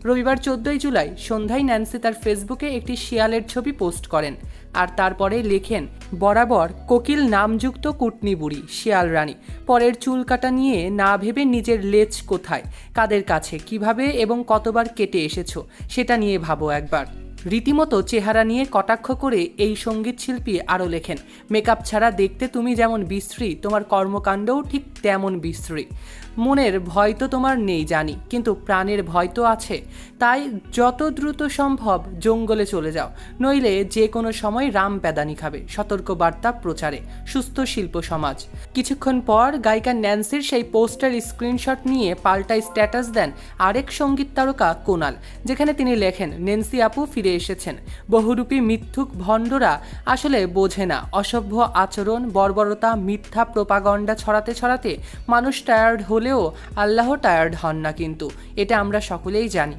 রবিবার 14 জুলাই সন্ধ্যায় ন্যান্সি তার ফেসবুকে একটি শিয়ালের ছবি পোস্ট করেন আর তারপরে লেখেন, বরাবর কোকিল নামযুক্ত কুটনি বুড়ি শিয়াল রানী, পরের চুল কাটা নিয়ে না ভেবে নিজের লেজ কোথায়, কাদের কাছে, কিভাবে এবং কতবার কেটে এসেছো সেটা নিয়ে ভাবো একবার। রীতিমতো চেহারা নিয়ে কটাক্ষ করে এই সঙ্গীত শিল্পী আরও লেখেন, মেকআপ ছাড়া দেখতে তুমি যেমন বিশ্রী, তোমার কর্মকাণ্ডও ঠিক তেমন বিশ্রী। মনের ভয় তো তোমার নেই জানি, কিন্তু প্রাণের ভয় তো আছে। তাই যত দ্রুত সম্ভব জঙ্গলে চলে যাও, নইলে যে কোনো সময় রাম প্যাদানি খাবে। সতর্কবার্তা প্রচারে সুস্থ শিল্প সমাজ। কিছুক্ষণ পর গায়িকা ন্যান্সির সেই পোস্টার স্ক্রিনশট নিয়ে পাল্টায় স্ট্যাটাস দেন আরেক সঙ্গীত তারকা কুনাল, যেখানে তিনি লেখেন, নেন্সি আপু ফিরে এসেছেন। বহুরূপী মিথ্যুক ভণ্ডরা আসলে বোঝে না, অসভ্য আচরণ, বর্বরতা, মিথ্যা প্রোপাগন্ডা ছড়াতে ছড়াতে মানুষ টায়ার্ড হলেও আল্লাহ টায়ার্ড হন না, কিন্তু এটা আমরা সকলেই জানি।